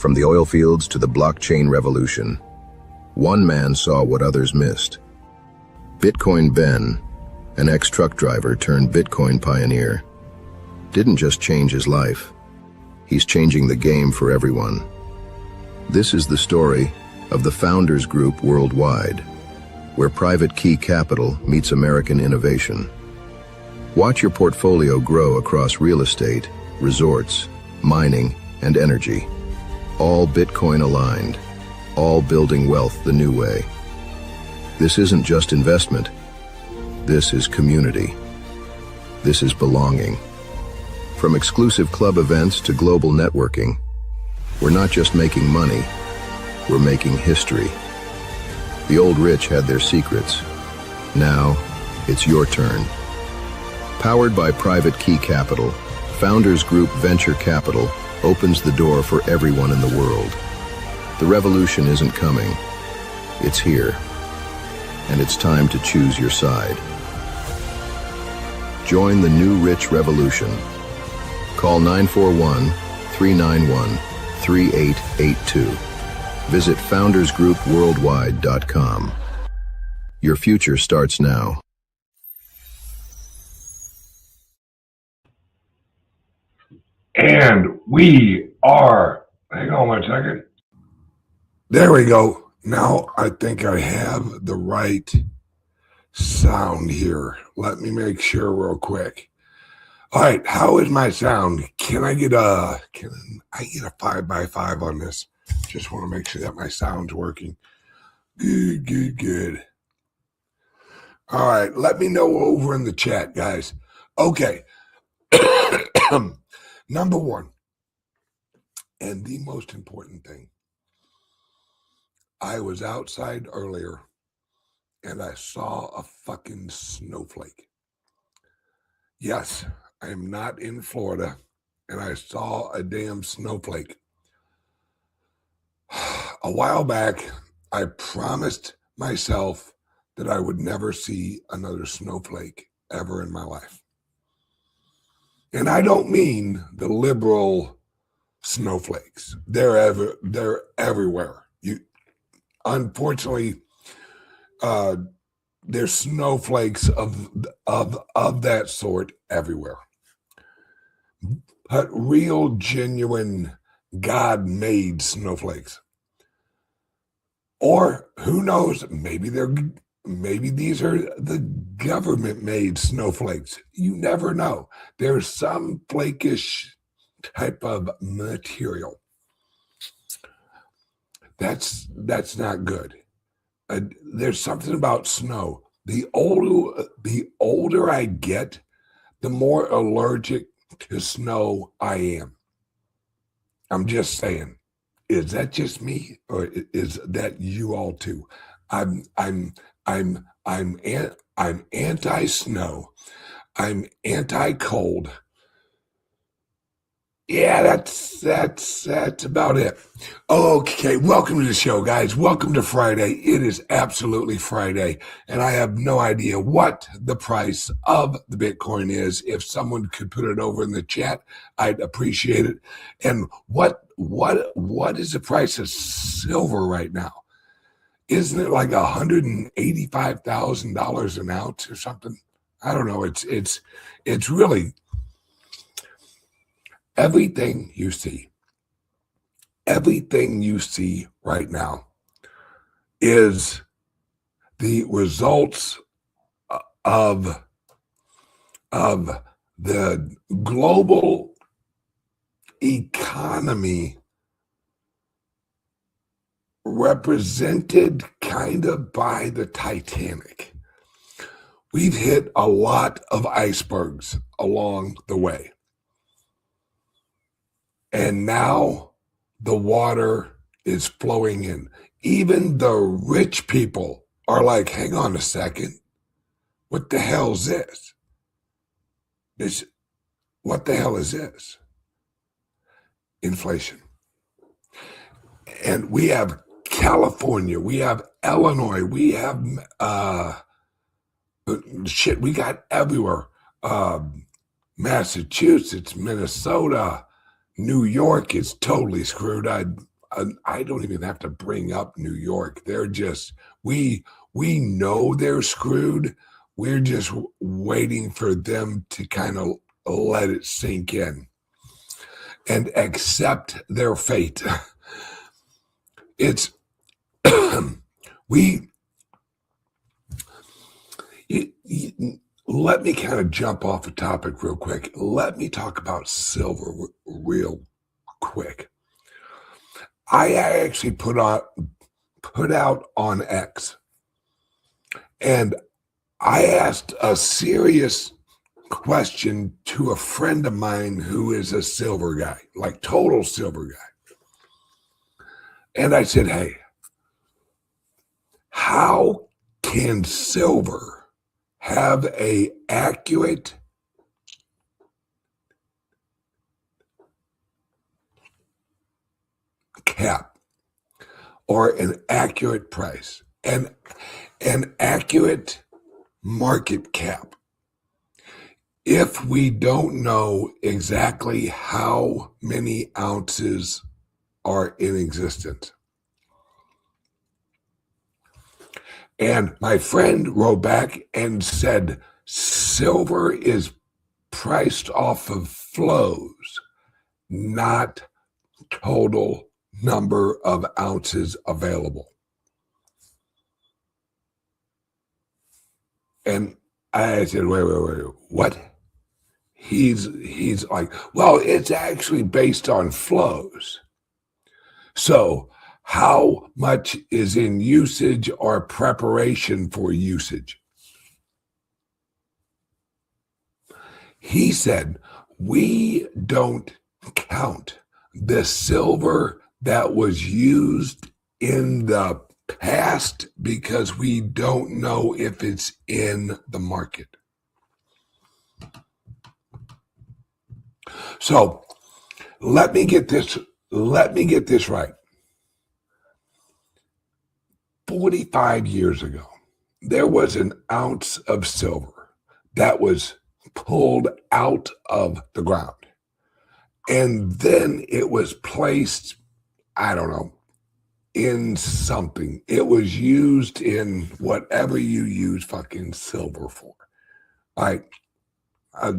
From the oil fields to the blockchain revolution, one man saw what others missed. Bitcoin Ben, an ex-truck driver turned Bitcoin pioneer, didn't just change his life. He's changing the game for everyone. This is the story of the Founders Group Worldwide, where private key capital meets American innovation. Watch your portfolio grow across real estate, resorts, mining, and energy. All Bitcoin aligned, all building wealth the new way. This isn't just investment. This is community. This is belonging. From exclusive club events to global networking, we're not just making money, we're making history. The old rich had their secrets. Now, it's your turn. Powered by Private Key Capital, Founders Group Venture Capital opens the door for everyone in the world. The revolution isn't coming. It's here. And it's time to choose your side. Join the new rich revolution. Call 941-391-3882. Visit foundersgroupworldwide.com. Your future starts now. And we are, hang on one second. There we go. Now I think I have the right sound here. Let me make sure real quick. All right, how is my sound? Can I get a 5x5 on this? Just want to make sure that my sound's working. Good. All right, let me know over in the chat, guys. Okay. Number one, and the most important thing, I was outside earlier and I saw a fucking snowflake. Yes, I am not in Florida and I saw a damn snowflake. A while back, I promised myself that I would never see another snowflake ever in my life. And I don't mean the liberal snowflakes. They're everywhere. Unfortunately, there's snowflakes of that sort everywhere. But real, genuine, God-made snowflakes. Or who knows? Maybe these are the government-made snowflakes. You never know. There's some flakish type of material. That's not good. There's something about snow. The older I get, the more allergic to snow I am. I'm just saying. Is that just me, or is that you all too? I'm anti-snow. I'm anti-cold. Yeah, that's about it. Okay, welcome to the show, guys. Welcome to Friday. It is absolutely Friday, and I have no idea what the price of the Bitcoin is. If someone could put it over in the chat, I'd appreciate it. And what is the price of silver right now? Isn't it like $185,000 an ounce or something? I don't know. It's really everything you see right now is the results of the global economy represented kind of by the Titanic. We've hit a lot of icebergs along the way. And now the water is flowing in. Even the rich people are like, hang on a second. What the hell is this? What the hell is this? Inflation. And we have California, we have Illinois, we have we got everywhere. Massachusetts, Minnesota, New York is totally screwed. I don't even have to bring up New York. They're just we know they're screwed. We're just waiting for them to kind of let it sink in and accept their fate. It's we let me kind of jump off the topic real quick. Let me talk about silver real quick. I actually put out on X, and I asked a serious question to a friend of mine who is a silver guy, like total silver guy. And I said, hey, how can silver have a accurate cap or an accurate price and an accurate market cap if we don't know exactly how many ounces are in existence? And my friend wrote back and said, silver is priced off of flows, not total number of ounces available. And I said, wait, what? He's like, well, it's actually based on flows. So how much is in usage or preparation for usage? He said, we don't count the silver that was used in the past because we don't know if it's in the market. So let me get this right. 45 years ago, there was an ounce of silver that was pulled out of the ground. And then it was placed, I don't know, in something. It was used in whatever you use fucking silver for. Like a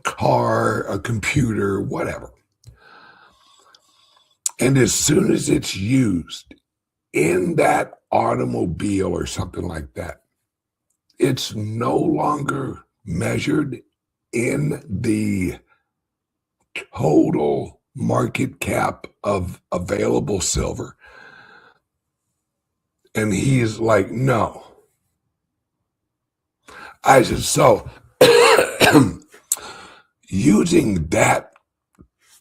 car, a computer, whatever. And as soon as it's used in that automobile or something like that, it's no longer measured in the total market cap of available silver. And he's like, no. I said, so using that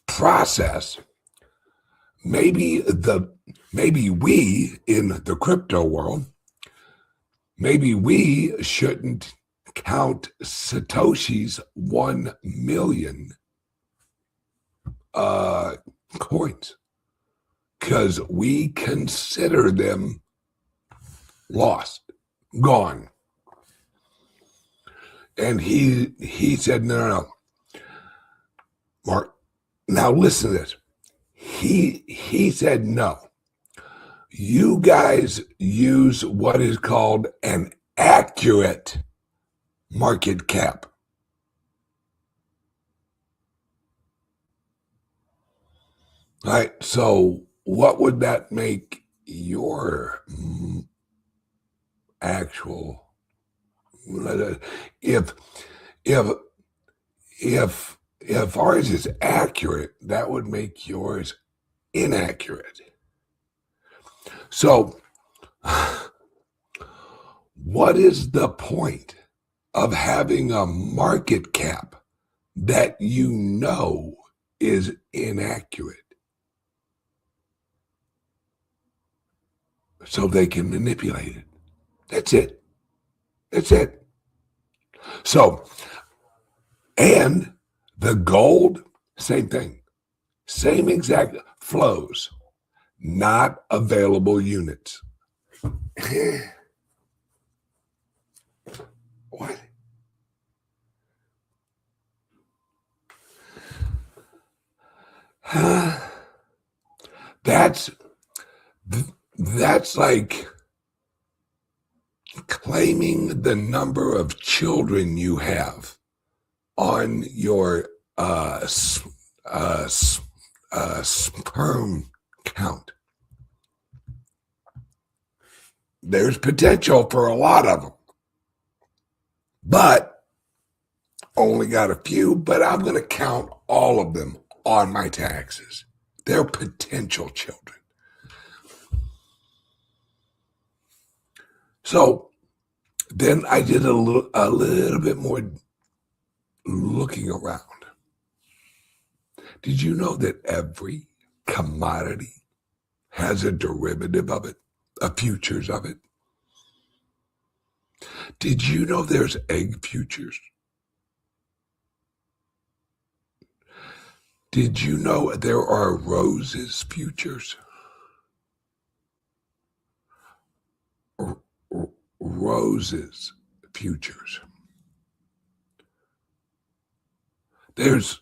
process, maybe we in the crypto world, maybe we shouldn't count Satoshi's 1 million coins because we consider them lost, gone. And he said, no. Mark, now listen to this. He said, no. You guys use what is called an accurate market cap. All right, so what would that make your actual, if ours is accurate, that would make yours inaccurate. So what is the point of having a market cap that you know is inaccurate? So they can manipulate it. That's it. That's it. So, and the gold, same thing. Same exact flows, not available units. What? That's That's like claiming the number of children you have on your sperm count. There's potential for a lot of them, but only got a few, but I'm going to count all of them on my taxes. They're potential children. So then I did a little bit more looking around. Did you know that every commodity has a derivative of it, a futures of it? Did you know there's egg futures? Did you know there are roses futures? Roses futures. There's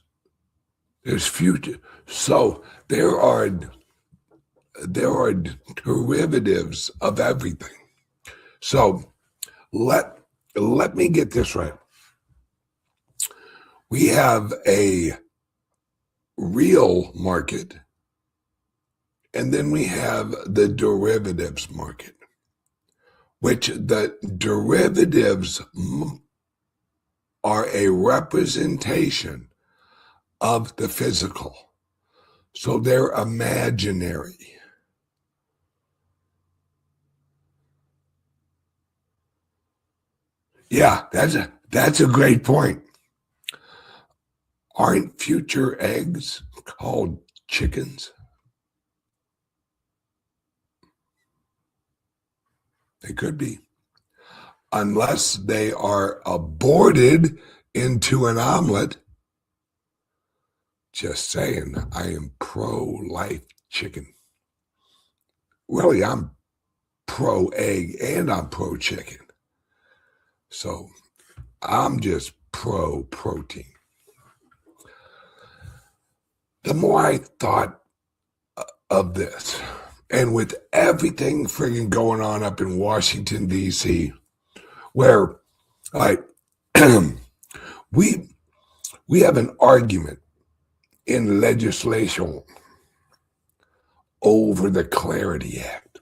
future. So there are derivatives of everything. So let me get this right. We have a real market, and then we have the derivatives market, which the derivatives are a representation of the physical. So they're imaginary. Yeah, that's a great point. Aren't future eggs called chickens? They could be. Unless they are aborted into an omelet. Just saying, I am pro-life chicken. Really, I'm pro-egg and I'm pro-chicken. So I'm just pro-protein. The more I thought of this, and with everything friggin' going on up in Washington, D.C., where like we have an argument in legislation over the Clarity Act.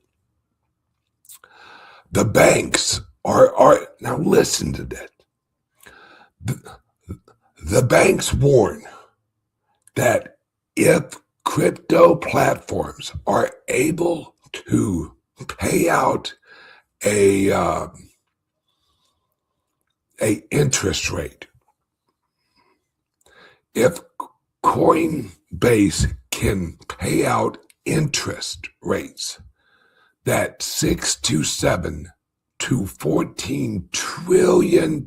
The banks are now listen to that. The banks warn that if crypto platforms are able to pay out a interest rate, if Coinbase can pay out interest rates that $6 to $7 to $14 trillion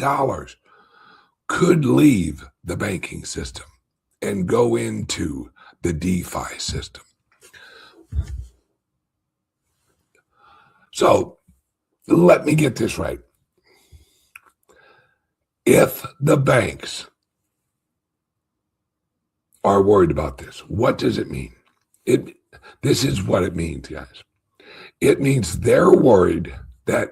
could leave the banking system and go into the DeFi system. So let me get this right. If the banks are worried about this, what does it mean? This is what it means, guys. It means they're worried that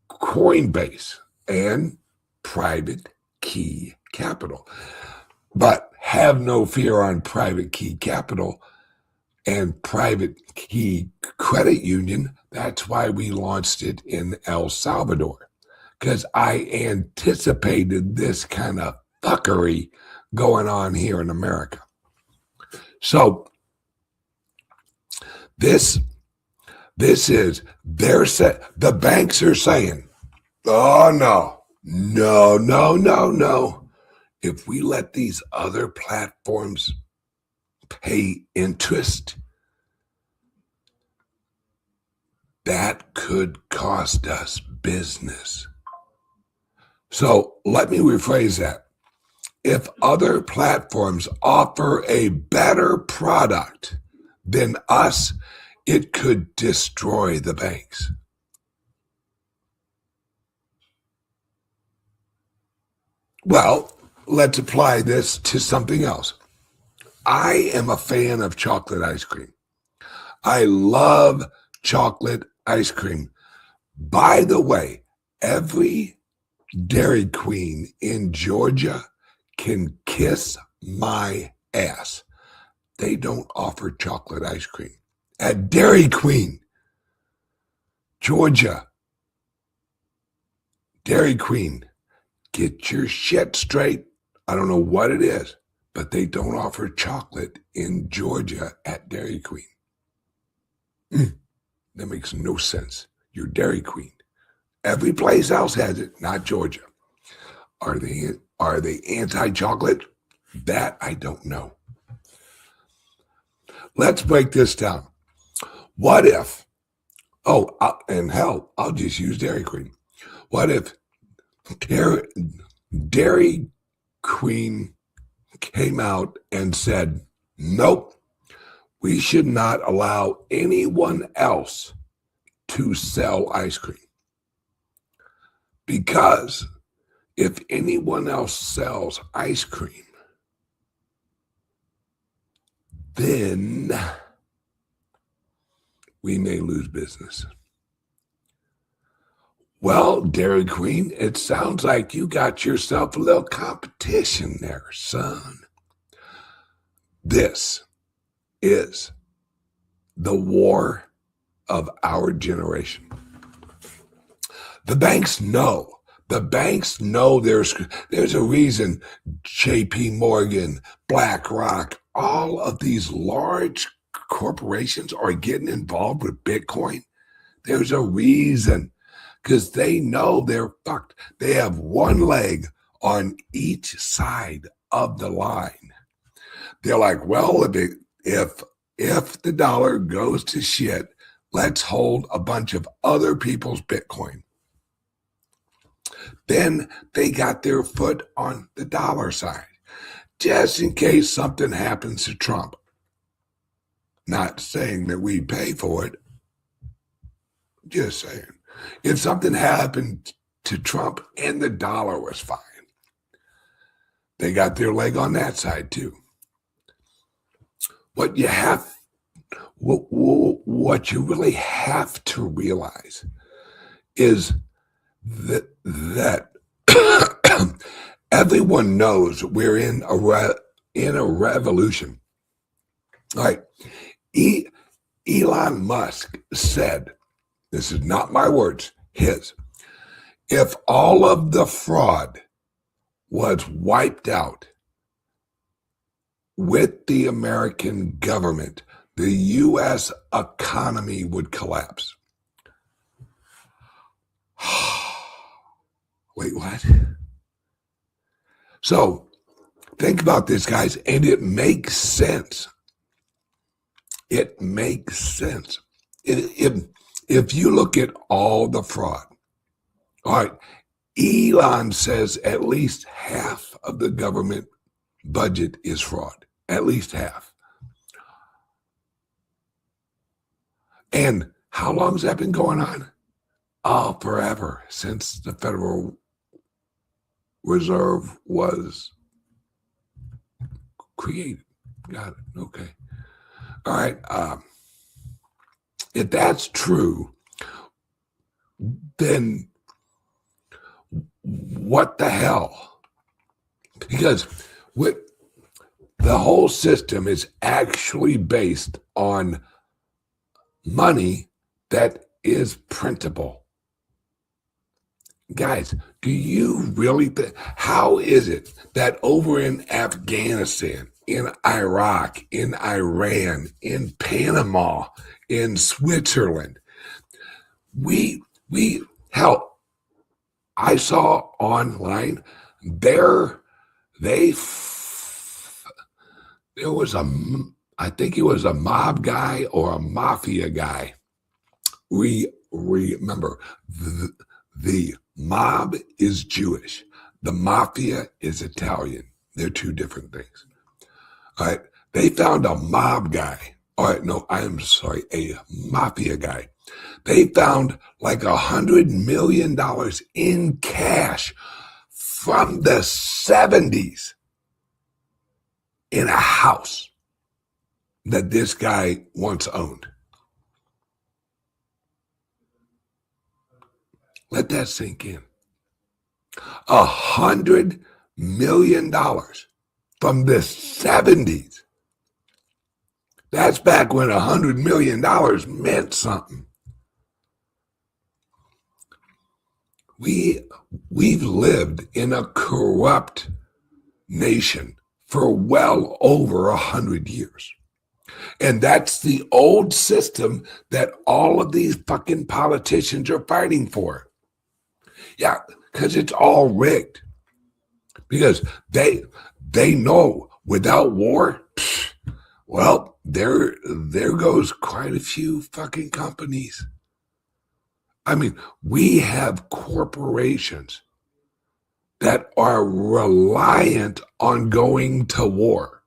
Coinbase and private key capital, but have no fear on private key capital and private key credit union. That's why we launched it in El Salvador, because I anticipated this kind of fuckery going on here in America. So this is the banks are saying, oh no. If we let these other platforms pay interest, that could cost us business. So let me rephrase that. If other platforms offer a better product than us, it could destroy the banks. Well, let's apply this to something else. I am a fan of chocolate ice cream. I love chocolate ice cream. By the way, every Dairy Queen in Georgia can kiss my ass. They don't offer chocolate ice cream. At Dairy Queen, Georgia, Dairy Queen, get your shit straight. I don't know what it is, but they don't offer chocolate in Georgia at Dairy Queen. That makes no sense. You're Dairy Queen. Every place else has it, not Georgia. Are they anti-chocolate? That I don't know. Let's break this down. What if, and hell, I'll just use Dairy Queen. What if Dairy Queen came out and said, nope, we should not allow anyone else to sell ice cream? Because if anyone else sells ice cream, then we may lose business. Well, Dairy Queen, it sounds like you got yourself a little competition there, son. This is the war of our generation. The banks know. The banks know there's a reason JP Morgan, BlackRock, all of these large corporations are getting involved with Bitcoin. There's a reason, because they know they're fucked. They have one leg on each side of the line. They're like, well, if the dollar goes to shit, let's hold a bunch of other people's Bitcoin. Then they got their foot on the dollar side, just in case something happens to Trump. Not saying that we pay for it, just saying. If something happened to Trump and the dollar was fine, they got their leg on that side too. What you really have to realize is that everyone knows we're in a revolution. All right. Elon Musk said, this is not my words, his, if all of the fraud was wiped out with the American government, the U.S. economy would collapse. Wait, what? So think about this, guys, and it makes sense. It makes sense. If you look at all the fraud, all right, Elon says at least half of the government budget is fraud, at least half. And how long has that been going on? Oh, forever, since the Federal Reserve was created. Got it. Okay. All right. If that's true, then what the hell? Because the whole system is actually based on money that is printable. Guys, do you really think, how is it that over in Afghanistan, in Iraq, in Iran, in Panama, in Switzerland, hell, I saw online there was I think it was a mob guy or a mafia guy. Remember, the mob is Jewish. The mafia is Italian. They're two different things. All right. They found a mob guy. All right. No, I'm sorry. A mafia guy. They found like $100 million in cash from the 70s in a house that this guy once owned. Let that sink in. $100 million from the 70s. That's back when $100 million meant something. We've lived in a corrupt nation for well over 100 years. And that's the old system that all of these fucking politicians are fighting for. Yeah, because it's all rigged. Because they know without war, well, there goes quite a few fucking companies. I mean, we have corporations that are reliant on going to war.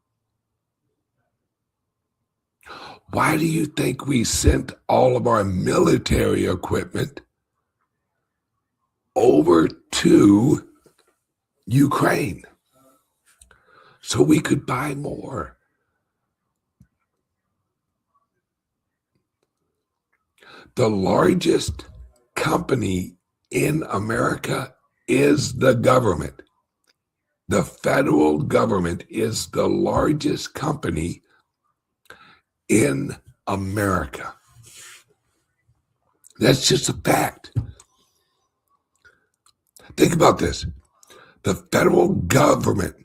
Why do you think we sent all of our military equipment over to Ukraine? So we could buy more. The largest company in America is the government. The federal government is the largest company in America. That's just a fact. Think about this. The federal government,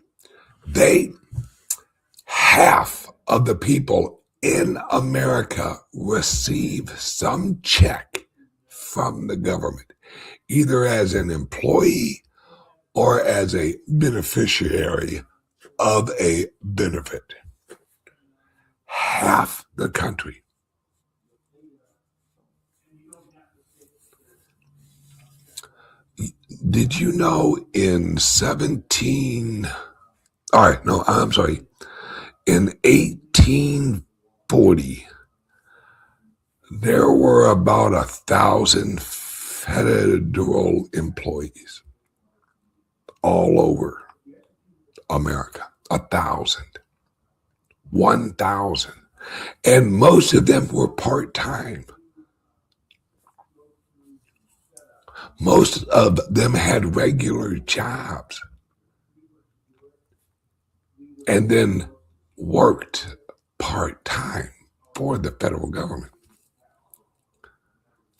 half of the people in America receive some check from the government, either as an employee or as a beneficiary of a benefit. Half the country. Did you know in 1840, there were about 1,000 federal employees all over America. 1,000. 1,000. And most of them were part-time. Most of them had regular jobs and then worked part-time for the federal government.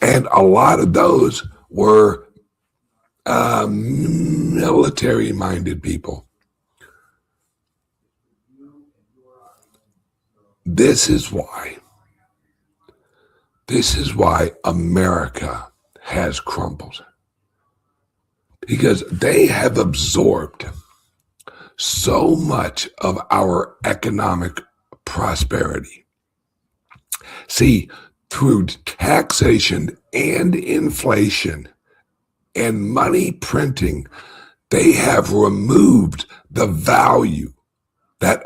And a lot of those were military-minded people. This is why America has crumbled. Because they have absorbed so much of our economic prosperity. See, through taxation and inflation and money printing, they have removed the value that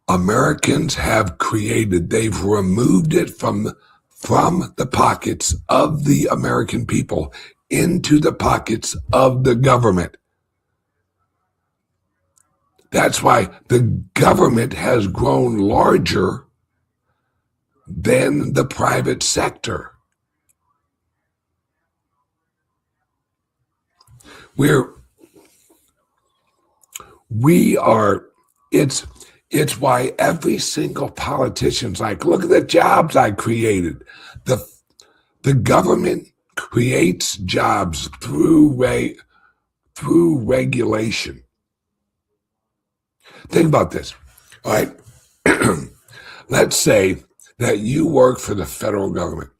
Americans have created. They've removed it from the pockets of the American people into the pockets of the government. That's why the government has grown larger than the private sector. It's why every single politician's like, look at the jobs I created. The government creates jobs through regulation. Think about this. All right. Let's say that you work for the federal government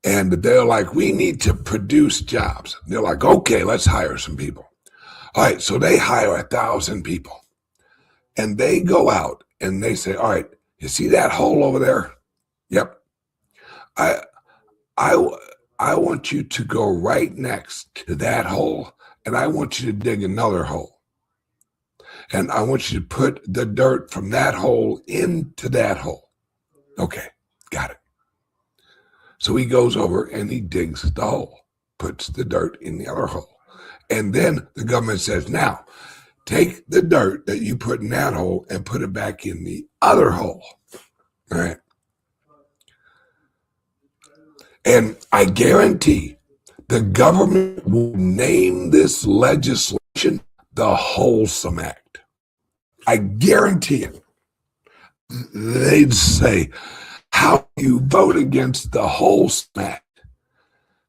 and they're like, we need to produce jobs. They're like, okay, let's hire some people. All right. So they hire 1,000 people and they go out and they say, all right, you see that hole over there? Yep. I want you to go right next to that hole, and I want you to dig another hole. And I want you to put the dirt from that hole into that hole. Okay, got it. So he goes over and he digs the hole, puts the dirt in the other hole. And then the government says, now, take the dirt that you put in that hole and put it back in the other hole. All right. And I guarantee the government will name this legislation the Wholesome Act. I guarantee it. They'd say, how do you vote against the Wholesome Act?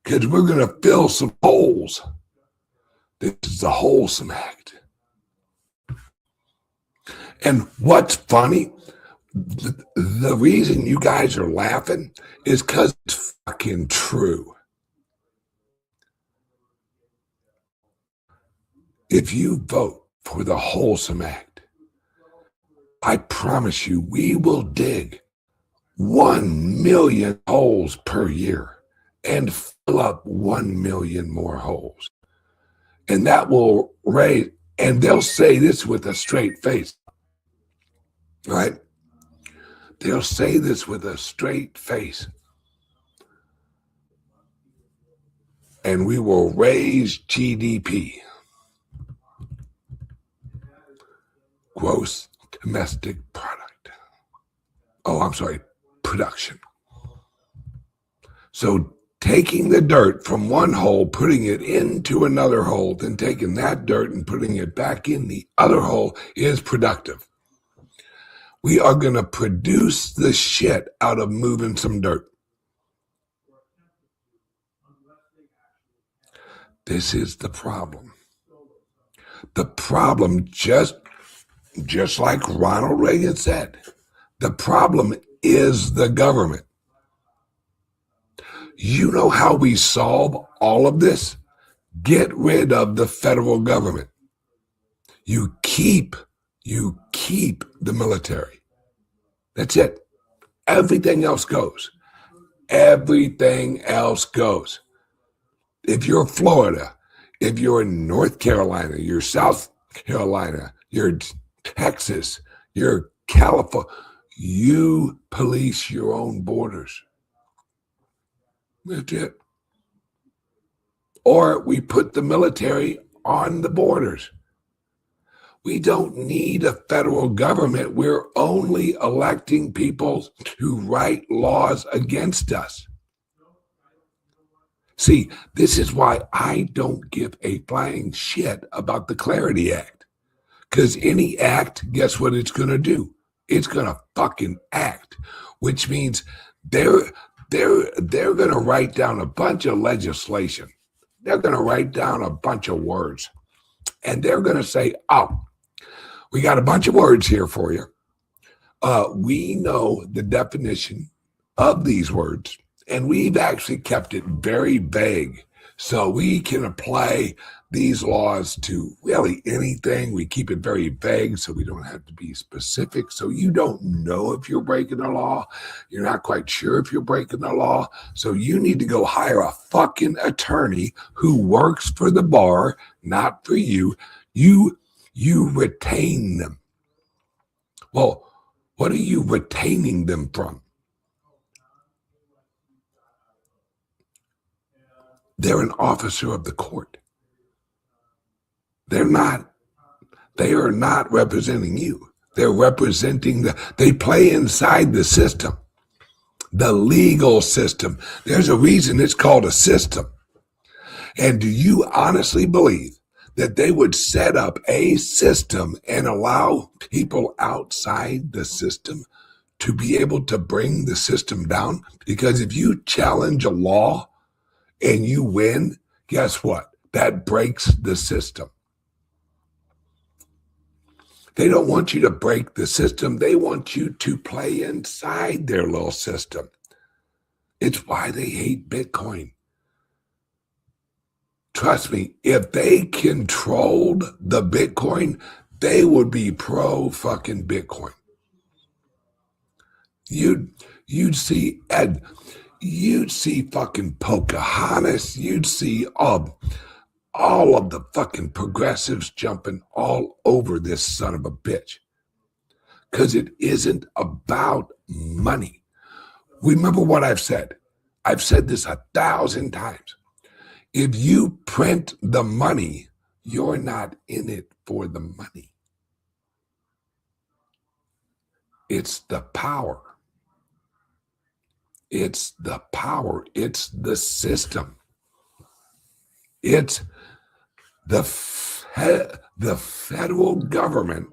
Because we're going to fill some holes. This is the Wholesome Act. And what's funny, the reason you guys are laughing is because it's fucking true. If you vote for the Wholesome Act, I promise you, we will dig 1 million holes per year and fill up 1 million more holes. And that will raise, and they'll say this with a straight face, right? They'll say this with a straight face. And we will raise GDP, gross domestic product. Oh, I'm sorry, production. So taking the dirt from one hole, putting it into another hole, then taking that dirt and putting it back in the other hole is productive. We are going to produce the shit out of moving some dirt. This is the problem. The problem, just like Ronald Reagan said, the problem is the government. You know how we solve all of this? Get rid of the federal government. You keep the military. That's it. Everything else goes. Everything else goes. If you're Florida, if you're in North Carolina, you're South Carolina, you're Texas, you're California, you police your own borders. That's it. Or we put the military on the borders. We don't need a federal government. We're only electing people to write laws against us. See, this is why I don't give a flying shit about the Clarity Act. Because any act, guess what it's going to do? It's going to fucking act, which means they're going to write down a bunch of legislation. They're going to write down a bunch of words. And they're going to say, oh, we got a bunch of words here for you. We know the definition of these words, and we've actually kept it very vague. So we can apply these laws to really anything. We keep it very vague so we don't have to be specific. So you don't know if you're breaking the law. You're not quite sure if you're breaking the law. So you need to go hire a fucking attorney who works for the bar, not for you. You retain them. Well, what are you retaining them from? They're an officer of the court. They are not representing you. They're representing they play inside the system, the legal system. There's a reason it's called a system. And do you honestly believe that they would set up a system and allow people outside the system to be able to bring the system down? Because if you challenge a law and you win, guess what? That breaks the system. They don't want you to break the system. They want you to play inside their little system. It's why they hate Bitcoin. Trust me, if they controlled the Bitcoin, they would be pro fucking Bitcoin. You'd see Ed, you'd see fucking Pocahontas, you'd see all of the fucking progressives jumping all over this son of a bitch. Because it isn't about money. Remember what I've said. I've said this 1,000 times. If you print the money, you're not in it for the money. It's the power. It's the power. It's the system. It's the federal government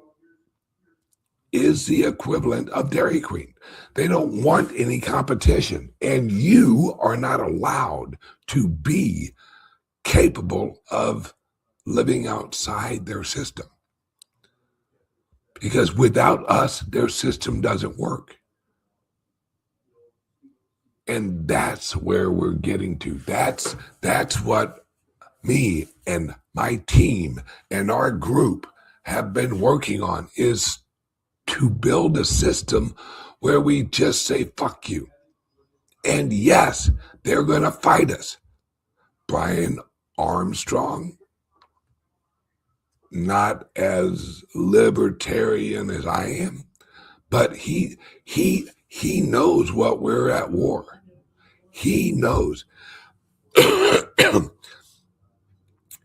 is the equivalent of Dairy Queen. They don't want any competition, and you are not allowed to be capable of living outside their system. Because without us, their system doesn't work. And that's where we're getting to. That's what me and my team and our group have been working on, is to build a system where we just say, fuck you. And yes, they're going to fight us. Brian Armstrong, not as libertarian as I am, but he knows what we're at war. He knows.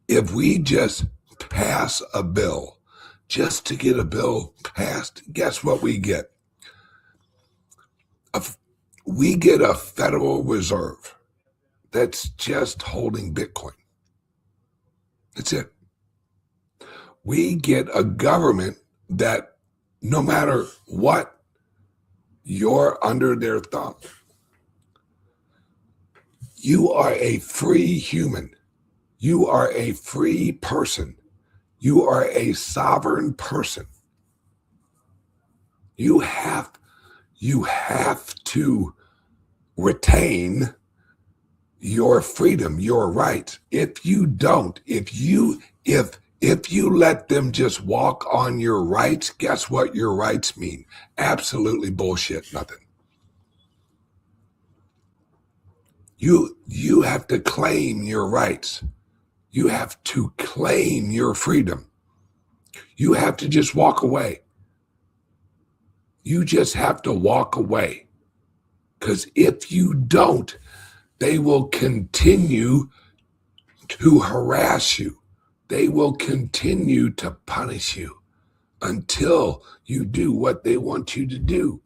If we just pass a bill, just to get a bill passed, guess what we get? We get a Federal Reserve that's just holding Bitcoin. That's it. We get a government that no matter what, you're under their thumb. You are a free human. You are a free person. You are a sovereign person. You have to retain your freedom, your rights. If you don't, if you let them just walk on your rights, guess what your rights mean? Absolutely bullshit, nothing. You have to claim your rights. You have to claim your freedom. You have to just walk away. You just have to walk away. Because if you don't, they will continue to harass you. They will continue to punish you until you do what they want you to do.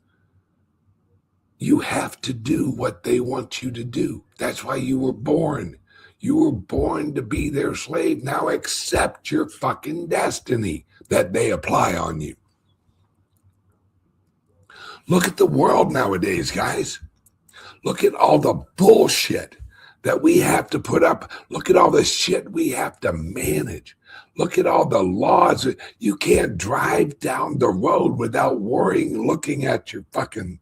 You have to do what they want you to do. That's why you were born. You were born to be their slave. Now accept your fucking destiny that they apply on you. Look at the world nowadays, guys. Look at all the bullshit that we have to put up. Look at all the shit we have to manage. Look at all the laws. You can't drive down the road without worrying, looking at your fucking,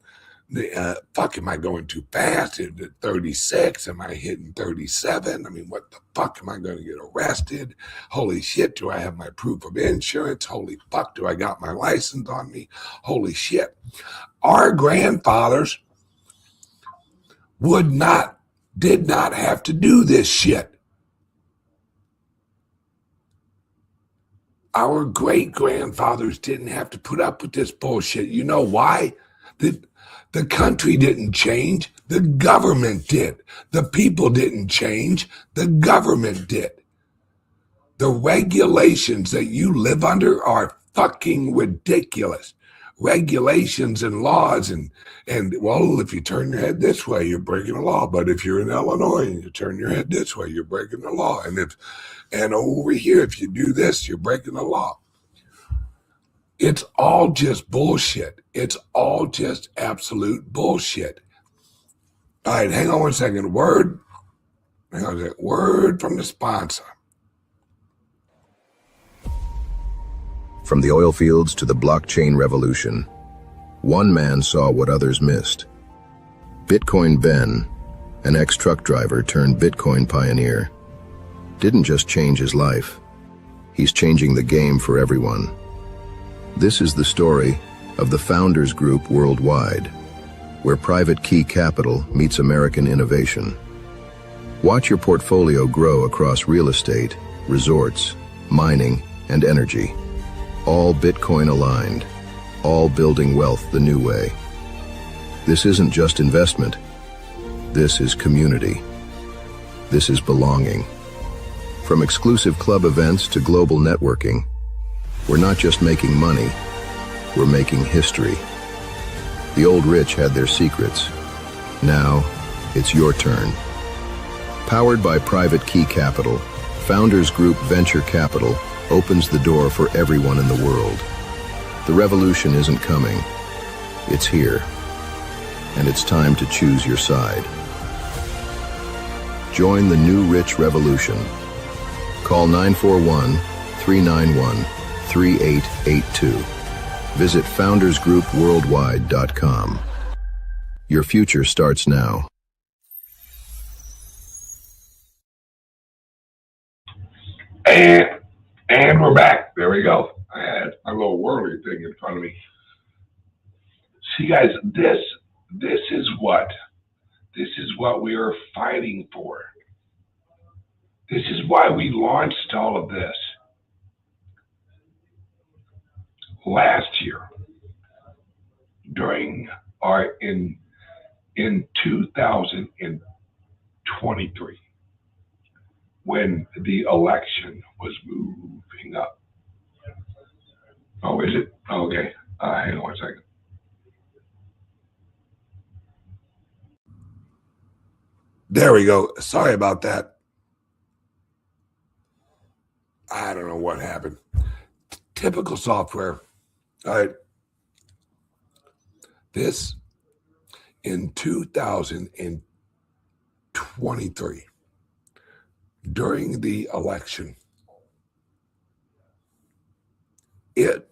am I going too fast? Is it 36? Am I hitting 37? I mean, what the fuck, am I going to get arrested? Holy shit, do I have my proof of insurance? Holy fuck, do I got my license on me? Holy shit. Our grandfathers did not have to do this shit. Our great-grandfathers didn't have to put up with this bullshit. You know why? The country didn't change. The government did. The people didn't change. The government did. The regulations that you live under are fucking ridiculous. Regulations and laws and well, if you turn your head this way, you're breaking the law. But if you're in Illinois and you turn your head this way, you're breaking the law. And over here, if you do this, you're breaking the law. It's all just bullshit. It's all just absolute bullshit. All right, hang on one second. Word from the sponsor. From the oil fields to the blockchain revolution, one man saw what others missed. Bitcoin Ben, an ex-truck driver turned Bitcoin pioneer, didn't just change his life. He's changing the game for everyone. This is the story of the Founders Group Worldwide, where private key capital meets American innovation. Watch your portfolio grow across real estate, resorts, mining, and energy. All Bitcoin aligned, all building wealth the new way. This isn't just investment. This is community. This is belonging. From exclusive club events to global networking, we're not just making money, we're making history. The old rich had their secrets. Now, it's your turn. Powered by Private Key Capital, Founders Group Venture Capital opens the door for everyone in the world. The revolution isn't coming. It's here. And it's time to choose your side. Join the new rich revolution. Call 941-391-3882. Visit foundersgroupworldwide.com. Your future starts now. And we're back. There we go. I had a little whirly thing in front of me. See, guys, this is what we are fighting for. This is why we launched all of this last year during our in 2023 when the election was moving up. Oh, is it? Okay. Hang on one second. There we go. Sorry about that. I don't know what happened. Typical software. All right. This in 2023, during the election, it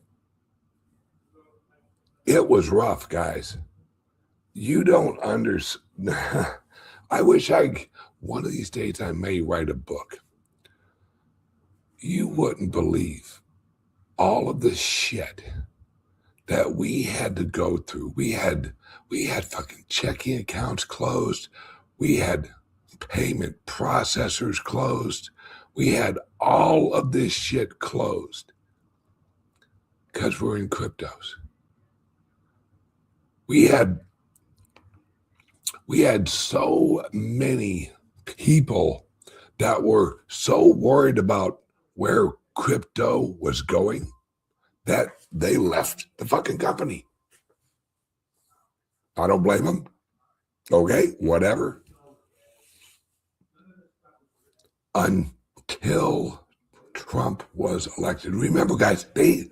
was rough, guys. You don't understand. I wish one of these days I may write a book. You wouldn't believe all of the shit that we had to go through. We had fucking checking accounts closed. We had payment processors closed. We had all of this shit closed because we're in cryptos. We had so many people that were so worried about where crypto was going that they left the fucking company. I don't blame them. Okay, whatever. Until Trump was elected. Remember, guys, they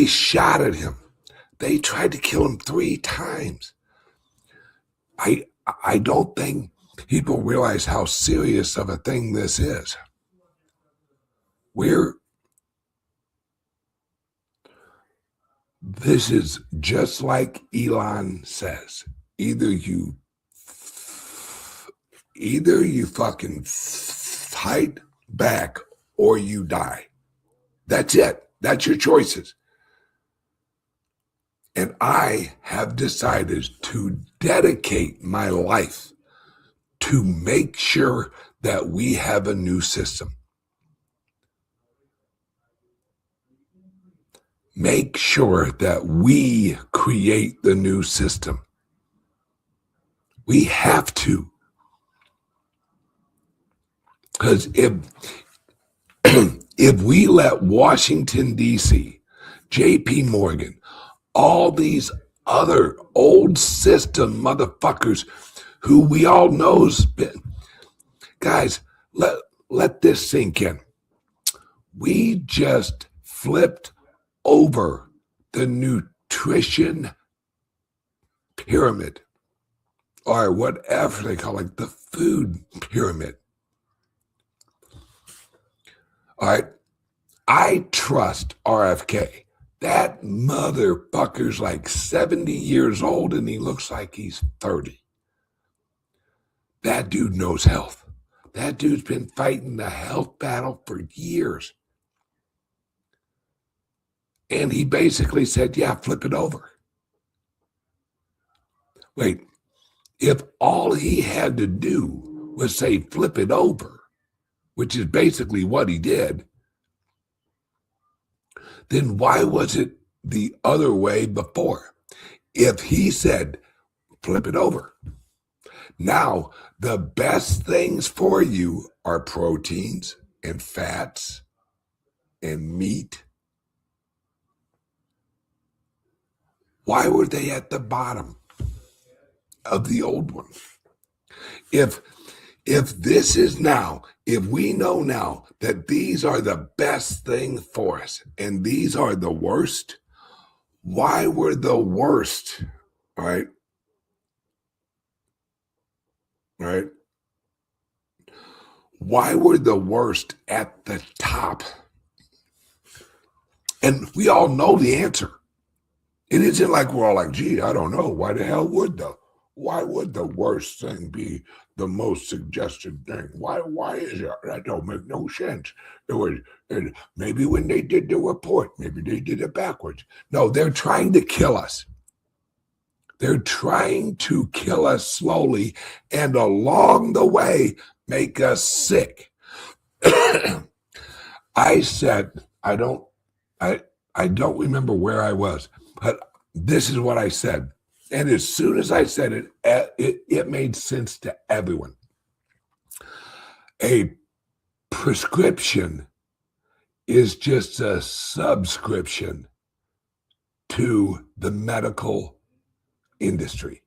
shot at him. They tried to kill him 3 times. I don't think people realize how serious of a thing this is. This is just like Elon says. Either you fucking fight back or you die. That's it. That's your choices. And I have decided to dedicate my life to make sure that we have a new system. Make sure that we create the new system. We have to. Because if we let Washington, D.C., J.P. Morgan, all these other old system motherfuckers who we all knows, guys, let this sink in. We just flipped over the nutrition pyramid, or whatever they call it, the food pyramid. All right, I trust RFK. That motherfucker's like 70 years old and he looks like he's 30. That dude knows health. That dude's been fighting the health battle for years. And he basically said, yeah, flip it over. Wait, if all he had to do was say flip it over, which is basically what he did, then why was it the other way before? If he said flip it over. Now, the best things for you are proteins and fats and meat. Why were they at the bottom of the old one? If this is now, if we know now that these are the best thing for us and these are the worst, why were the worst, right? Right? Why were the worst at the top? And we all know the answer. It isn't like we're all like, gee, I don't know. Why the hell would why would the worst thing be the most suggested thing? Why is it? That don't make no sense. Maybe when they did the report, maybe they did it backwards. No, they're trying to kill us. They're trying to kill us slowly, and along the way, make us sick. I said, I don't remember where I was, but this is what I said. And as soon as I said it, it made sense to everyone. A prescription is just a subscription to the medical industry.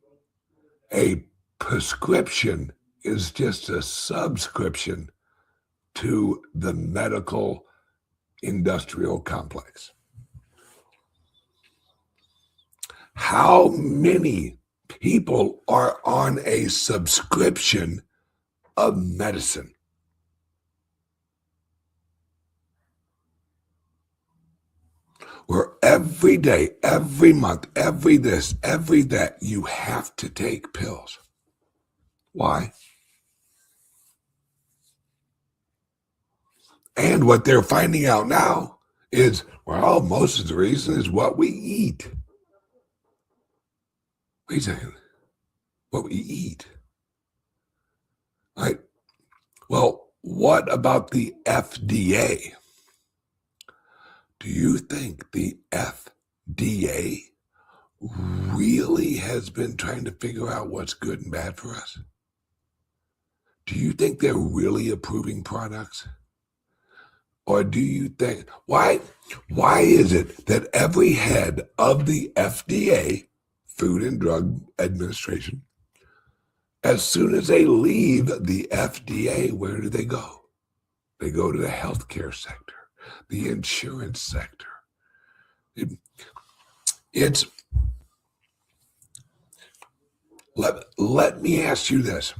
A prescription is just a subscription to the medical industrial complex. How many people are on a subscription of medicine? Where every day, every month, every this, every that, you have to take pills. Why? And what they're finding out now is, well, most of the reason is what we eat. Wait a second. What we eat. Right? Well, what about the FDA? Do you think the FDA really has been trying to figure out what's good and bad for us? Do you think they're really approving products? Or do you think, why is it that every head of the FDA, Food and Drug Administration, as soon as they leave the FDA, where do they go? They go to the healthcare sector, the insurance sector. Let me ask you this.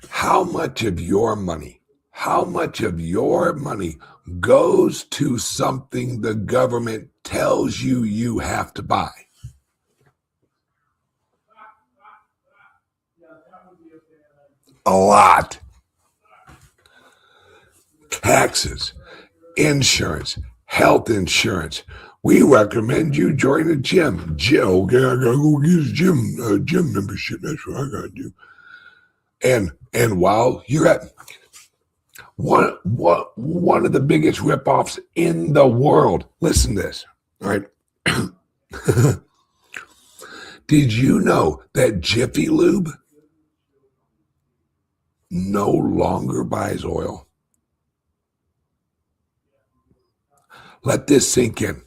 How much of your money goes to something the government tells you have to buy? A lot. Taxes, insurance, health insurance. We recommend you join a gym. Okay, I gotta go get a gym membership. That's what I gotta do. And while you're at one of the biggest ripoffs in the world. Listen to this, all right? Did you know that Jiffy Lube no longer buys oil? Let this sink in.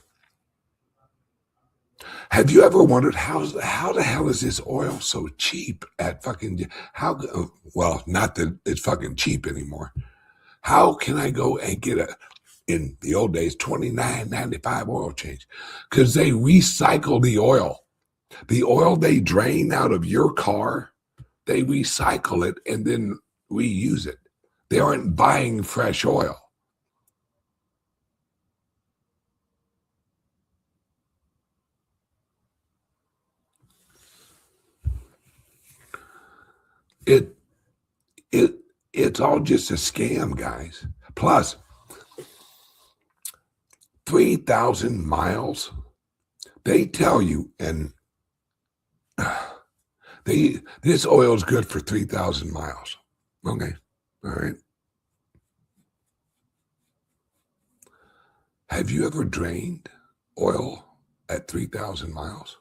Have you ever wondered how the hell is this oil so cheap at fucking, well, not that it's fucking cheap anymore. How can I go and get in the old days, $29.95 oil change? Because they recycle the oil. The oil they drain out of your car, they recycle it and then reuse it. They aren't buying fresh oil. It's all just a scam, guys. Plus, 3,000 miles. They tell you, and this oil is good for 3,000 miles. Okay, all right. Have you ever drained oil at 3,000 miles?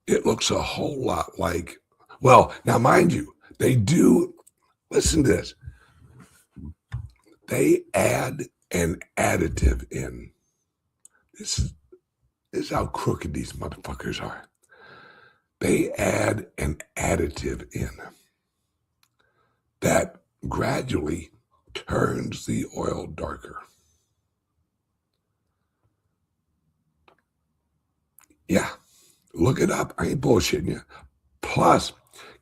It looks a whole lot like, well, now mind you, they do, listen to this. They add an additive in. This is how crooked these motherfuckers are. they add an additive in that gradually turns the oil darker. Yeah, look it up. I ain't bullshitting you. Plus,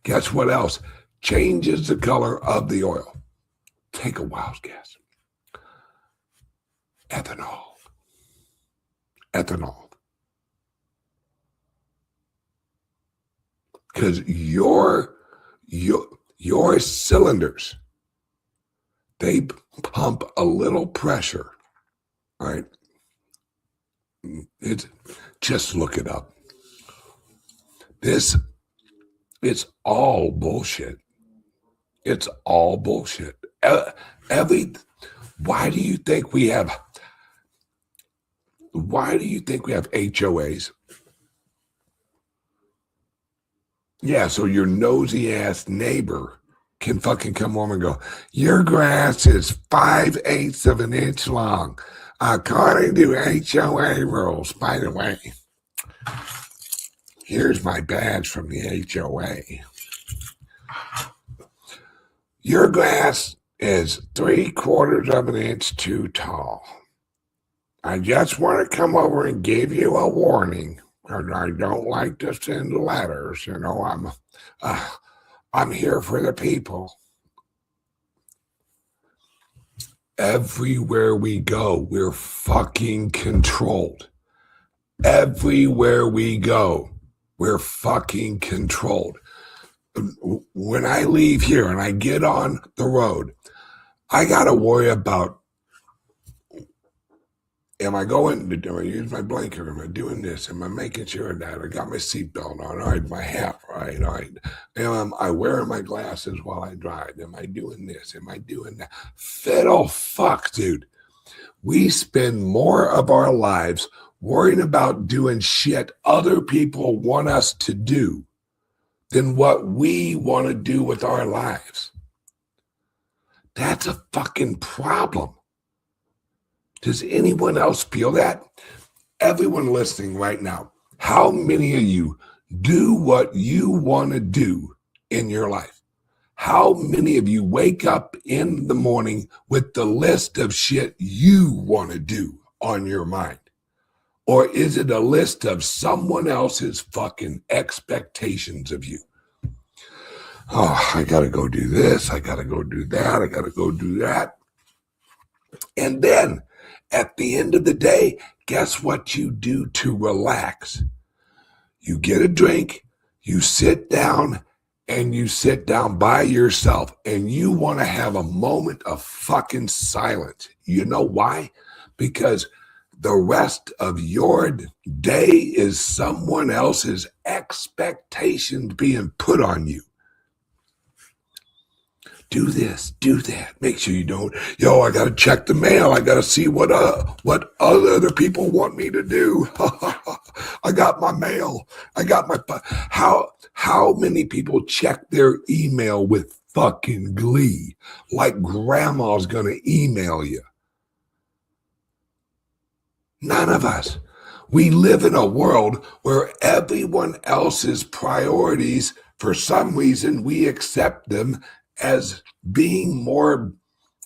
guess what else changes the color of the oil? Take a wild guess. Ethanol. Ethanol. Because your cylinders, they pump a little pressure, right? It's just look it up. It's all bullshit. It's all bullshit. Why do you think we have HOAs? Yeah, so your nosy ass neighbor can fucking come home and go, your grass is 5/8 of an inch long, according to HOA rules. By the way, here's my badge from the HOA. Your grass is 3/4 of an inch too tall. I just want to come over and give you a warning. I don't like to send letters, you know. I'm here for the people. Everywhere we go, we're fucking controlled. Everywhere we go, we're fucking controlled. When I leave here and I get on the road, I gotta worry about, am I going to do I use my blanket? Am I doing this? Am I making sure that I got my seatbelt on? All right, my hat, right? All right. Am I wearing my glasses while I drive? Am I doing this? Am I doing that? Fiddle fuck, dude. We spend more of our lives worrying about doing shit other people want us to do than what we want to do with our lives. That's a fucking problem. Does anyone else feel that? Everyone listening right now, how many of you do what you want to do in your life? How many of you wake up in the morning with the list of shit you want to do on your mind? Or is it a list of someone else's fucking expectations of you? Oh, I got to go do this. I got to go do that. I got to go do that. And then at the end of the day, guess what you do to relax? You get a drink, you sit down, and you sit down by yourself, and you want to have a moment of fucking silence. You know why? Because the rest of your day is someone else's expectations being put on you. Do this, do that. Make sure you don't. I got to check the mail. I got to see what other people want me to do. I got my mail. I got my. How many people check their email with fucking glee, like grandma's gonna email you? None of us. We live in a world where everyone else's priorities, for some reason, we accept them as being more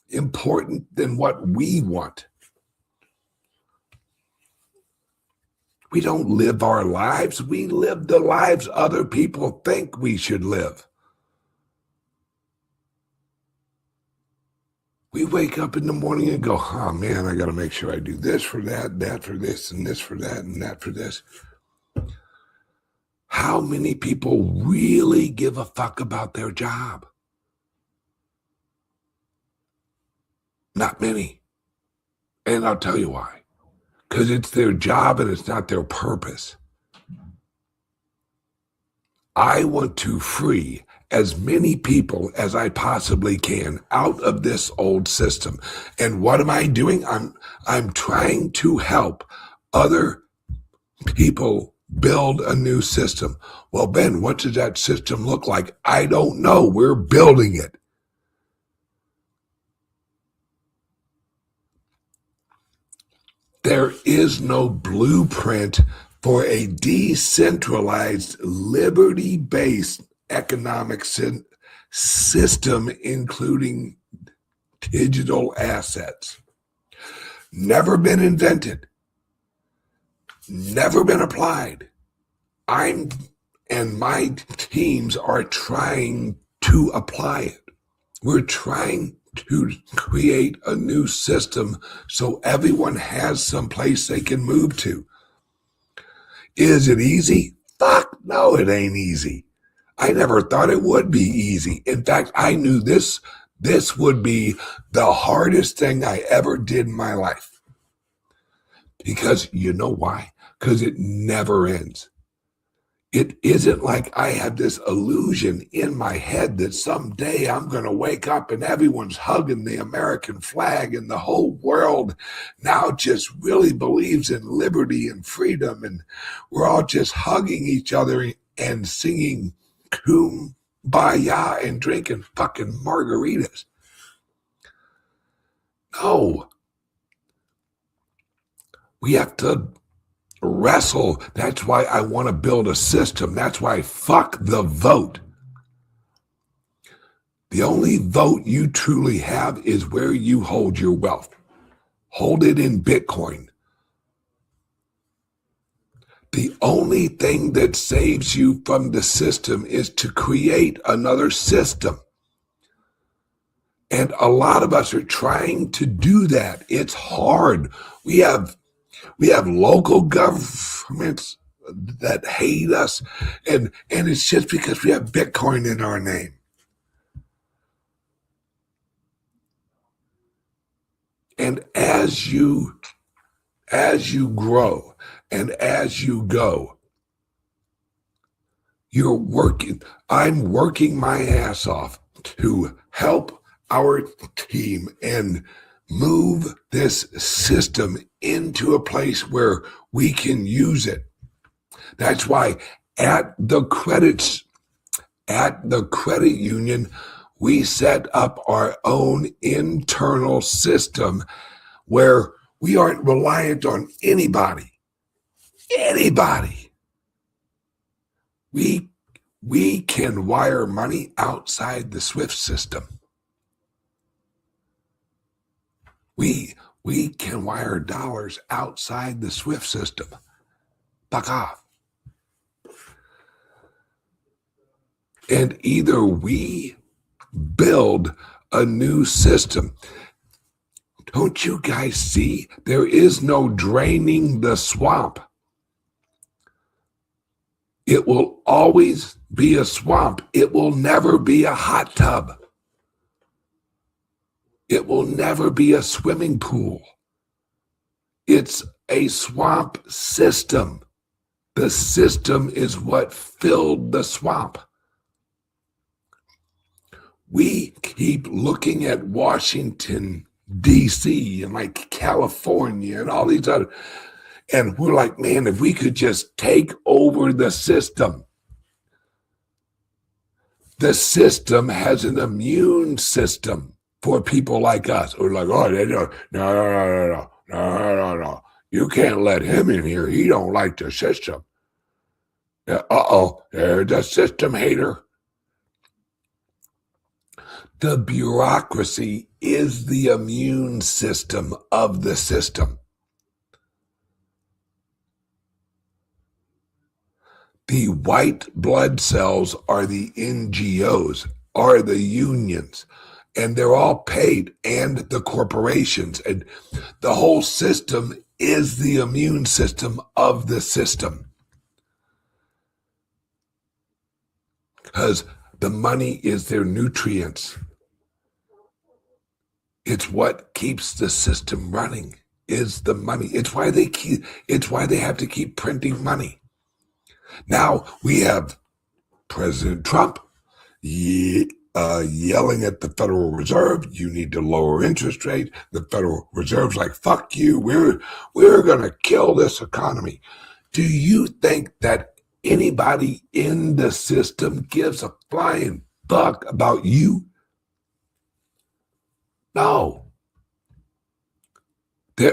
important than what we want. We don't live our lives. We live the lives other people think we should live. We wake up in the morning and go, oh man, I got to make sure I do this for that, that for this, and this for that, and that for this. How many people really give a fuck about their job? Not many. And I'll tell you why. Because it's their job and it's not their purpose. I want to free as many people as I possibly can out of this old system. And what am I doing? I'm trying to help other people build a new system. Well, Ben, what does that system look like? I don't know. We're building it. There is no blueprint for a decentralized, liberty-based economic system, including digital assets. Never been invented, never been applied. I'm and my teams are trying to apply it. We're trying to create a new system so everyone has some place they can move to. Is it easy? Fuck no, it ain't easy. I never thought it would be easy. In fact, I knew this would be the hardest thing I ever did in my life. Because you know why? Because it never ends. It isn't like I have this illusion in my head that someday I'm going to wake up and everyone's hugging the American flag and the whole world now just really believes in liberty and freedom, and we're all just hugging each other and singing kumbaya and drinking fucking margaritas. No. We have to wrestle. That's why I want to build a system. That's why fuck the vote. The only vote you truly have is where you hold your wealth. Hold it in Bitcoin. The only thing that saves you from the system is to create another system. And a lot of us are trying to do that. It's hard. We have local governments that hate us, and it's just because we have Bitcoin in our name. And as you grow and as you go, I'm working my ass off to help our team and move this system into a place where we can use it. That's why at the credit union, we set up our own internal system where we aren't reliant on anybody. We can wire money outside the SWIFT system. We can wire dollars outside the SWIFT system. Fuck off. And either we build a new system. Don't you guys see? There is no draining the swamp. It will always be a swamp. It will never be a hot tub. It will never be a swimming pool. It's a swamp system. The system is what filled the swamp. We keep looking at Washington, D.C. and like California and all these other, and we're like, man, if we could just take over the system. The system has an immune system for people like us. We're like, oh, no. You can't let him in here. He don't like the system. There's a system hater. The bureaucracy is the immune system of the system. The white blood cells are the NGOs, are the unions, and they're all paid, and the corporations, and the whole system is the immune system of the system. Because the money is their nutrients. It's what keeps the system running, is the money. It's why they have to keep printing money. Now we have President Trump yelling at the Federal Reserve, you need to lower interest rate. The Federal Reserve's like, fuck you, we're going to kill this economy. Do you think that anybody in the system gives a flying fuck about you? No.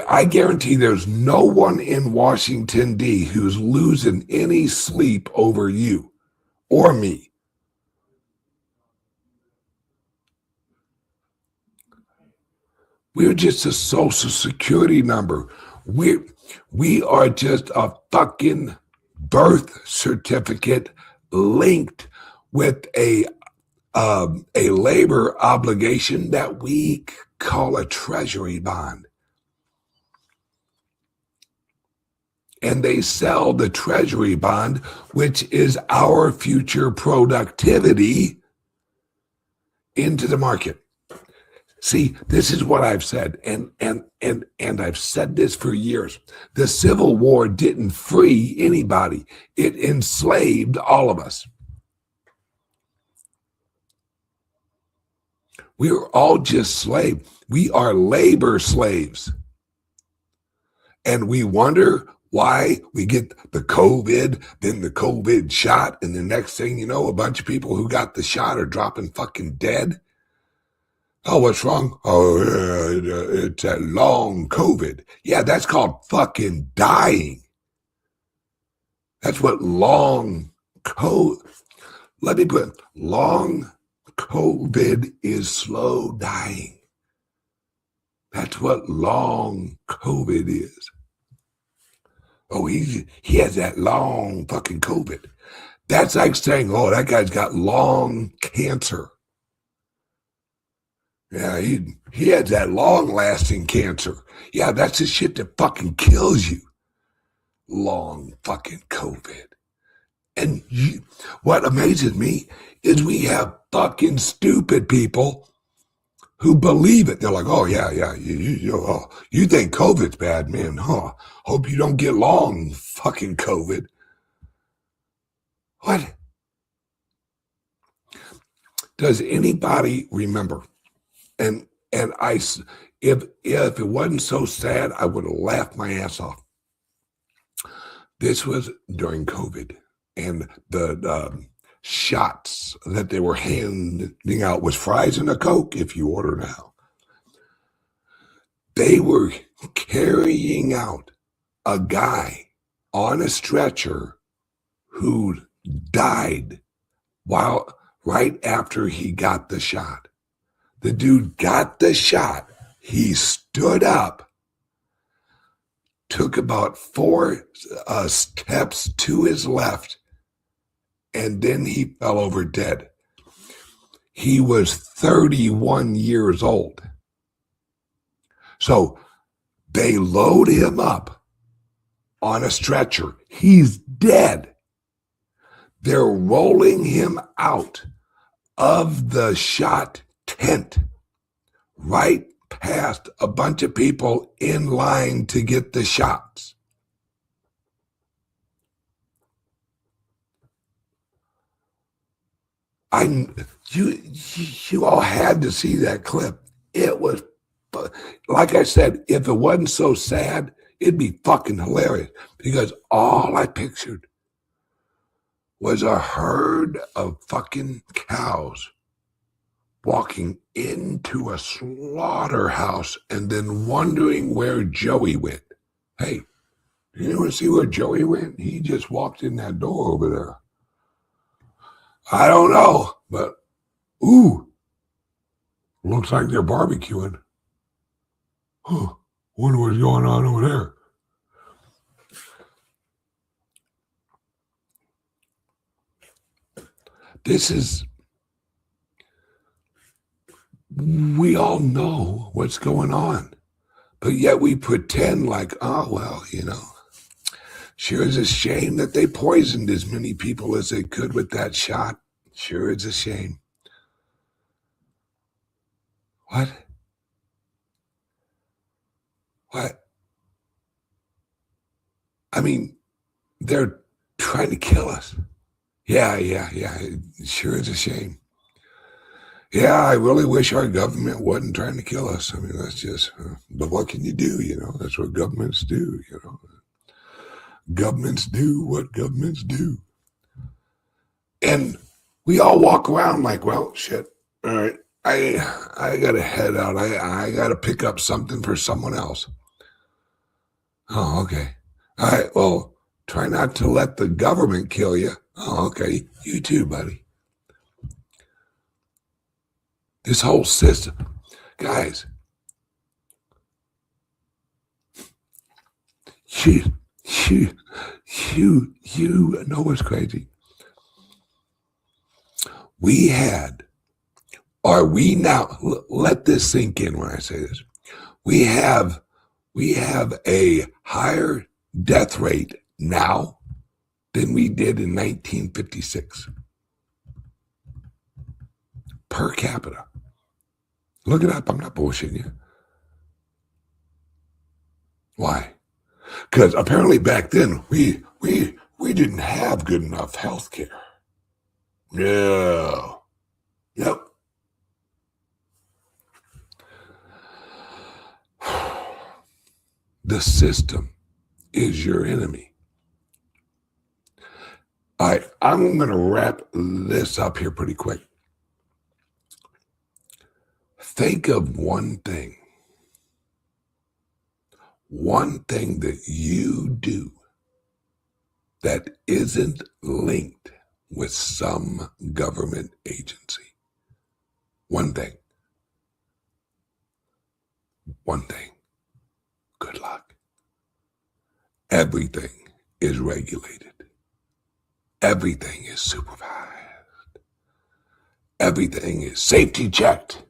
I guarantee there's no one in Washington, D. who's losing any sleep over you or me. We're just a social security number. We are just a fucking birth certificate linked with a labor obligation that we call a treasury bond. And they sell the treasury bond, which is our future productivity, into the market. See, this is what I've said, and I've said this for years. The Civil War didn't free anybody. It enslaved all of us. We are all just slaves. We are labor slaves. And we wonder why we get the COVID, then the COVID shot, and the next thing you know, a bunch of people who got the shot are dropping fucking dead. Oh, what's wrong? Oh, it's that long COVID. Yeah, that's called fucking dying. That's what long COVID, let me put it, long COVID is slow dying. That's what long COVID is. Oh, he has that long fucking COVID. That's like saying, oh, that guy's got long cancer. Yeah, he has that long-lasting cancer. Yeah, that's the shit that fucking kills you. Long fucking COVID. And what amazes me is we have fucking stupid people who believe it. They're like, oh, yeah, you think COVID's bad, man, huh? Hope you don't get long fucking COVID. What? Does anybody remember? And if it wasn't so sad, I would have laughed my ass off. This was during COVID, and the shots that they were handing out was fries and a Coke if you order now. They were carrying out a guy on a stretcher who died right after he got the shot. The dude got the shot. He stood up, took about 4 steps to his left, and then he fell over dead. He was 31 years old. So they load him up on a stretcher. He's dead. They're rolling him out of the shot tent right past a bunch of people in line to get the shots. You all had to see that clip. It was, like I said, if it wasn't so sad, it'd be fucking hilarious, because all I pictured was a herd of fucking cows walking into a slaughterhouse and then wondering where Joey went. Hey, you want to see where Joey went? He just walked in that door over there. I don't know, but ooh, looks like they're barbecuing. Huh, wonder what's going on over there. We all know what's going on, but yet we pretend like, oh, well, sure is a shame that they poisoned as many people as they could with that shot. Sure, it's a shame. What? I mean, they're trying to kill us. Yeah. Sure, it's a shame. Yeah, I really wish our government wasn't trying to kill us. I mean, that's just, but what can you do? That's what governments do. Governments do what governments do. And we all walk around like, well, shit, all right, I got to head out. I got to pick up something for someone else. Oh, okay. All right. Well, try not to let the government kill you. Oh, okay. You too, buddy. This whole system, guys, you, you know what's crazy? We had, or we now, let this sink in when I say this. We have a higher death rate now than we did in 1956 per capita. Look it up. I'm not bullshitting you. Why? Because apparently back then we didn't have good enough health care. No. Yep. The system is your enemy. All right, I'm going to wrap this up here pretty quick. Think of one thing that you do that isn't linked with some government agency. One thing. Good luck. Everything is regulated. Everything is supervised. Everything is safety checked.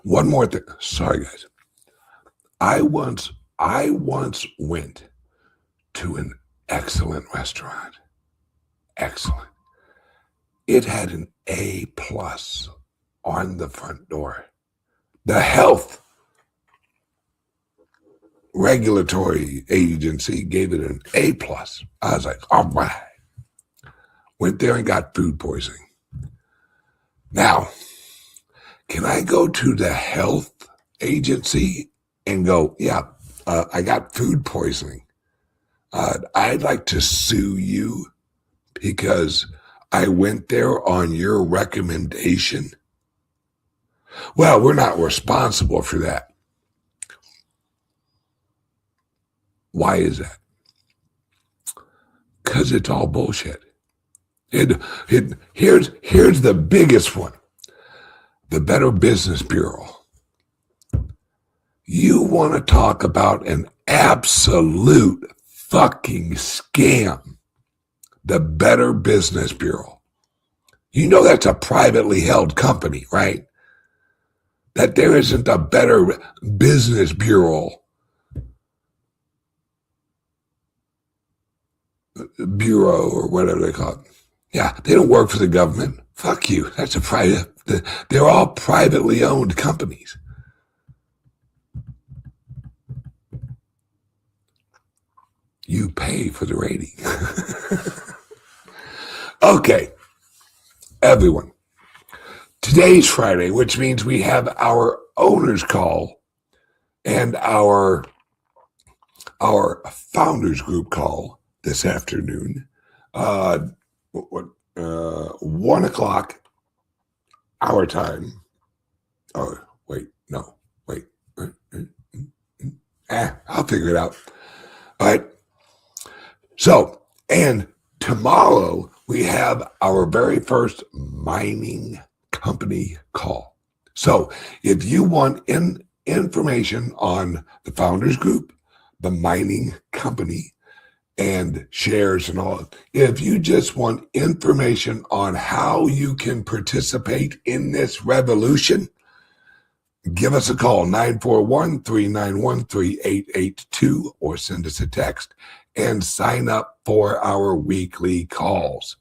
One more thing. Sorry, guys. I once went to an excellent restaurant. Excellent. It had an A+ on the front door. The health regulatory agency gave it an A+. I was like, all right. Went there and got food poisoning. Now, can I go to the health agency and go, yeah, I got food poisoning. I'd like to sue you because I went there on your recommendation? Well, we're not responsible for that. Why is that? Because it's all bullshit. Here's the biggest one. The Better Business Bureau. You want to talk about an absolute fucking scam. The Better Business Bureau. You know that's a privately held company, right? That there isn't a Better Business Bureau or whatever they call it. Yeah, they don't work for the government. Fuck you. That's a private. They're all privately owned companies. You pay for the rating. Okay, everyone. Today's Friday, which means we have our owners call and our founders group call this afternoon. 1 o'clock our time. Oh, wait, no, wait. I'll figure it out. All right. So, and tomorrow we have our very first mining company call. So if you want information on the founders group, the mining company, and shares and all, if you just want information on how you can participate in this revolution, give us a call, 941-391-3882, or send us a text and sign up for our weekly calls.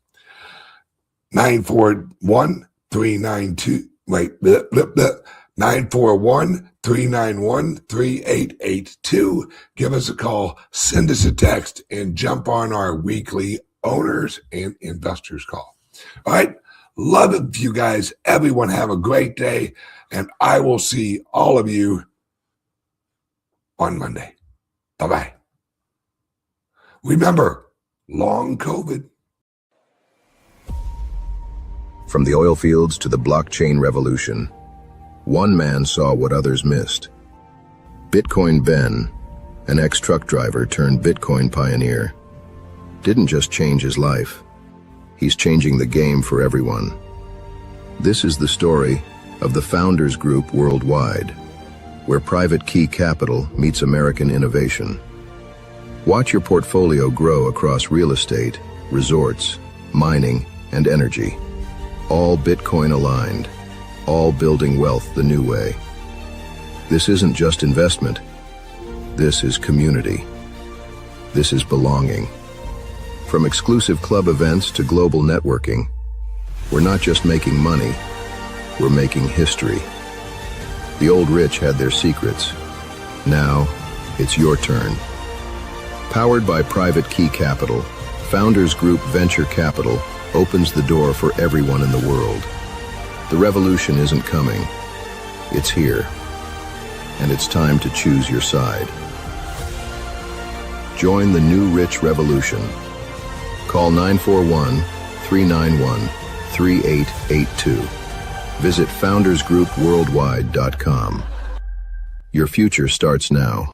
941-391-3882. Give us a call, send us a text, and jump on our weekly owners and investors call. All right. Love it, you guys. Everyone have a great day, and I will see all of you on Monday. Bye-bye. Remember, long COVID. From the oil fields to the blockchain revolution, one man saw what others missed. Bitcoin Ben, an ex-truck driver turned Bitcoin pioneer, didn't just change his life. He's changing the game for everyone. This is the story of the Founders Group Worldwide, where private key capital meets American innovation. Watch your portfolio grow across real estate, resorts, mining, and energy. All Bitcoin aligned, all building wealth the new way. This isn't just investment. This is community. This is belonging. From exclusive club events to global networking, we're not just making money, we're making history. The old rich had their secrets. Now, it's your turn. Powered by Private Key Capital, Founders Group Venture Capital opens the door for everyone in the world. The revolution isn't coming. It's here. And it's time to choose your side. Join the new rich revolution. Call 941-391-3882. Visit foundersgroupworldwide.com. Your future starts now.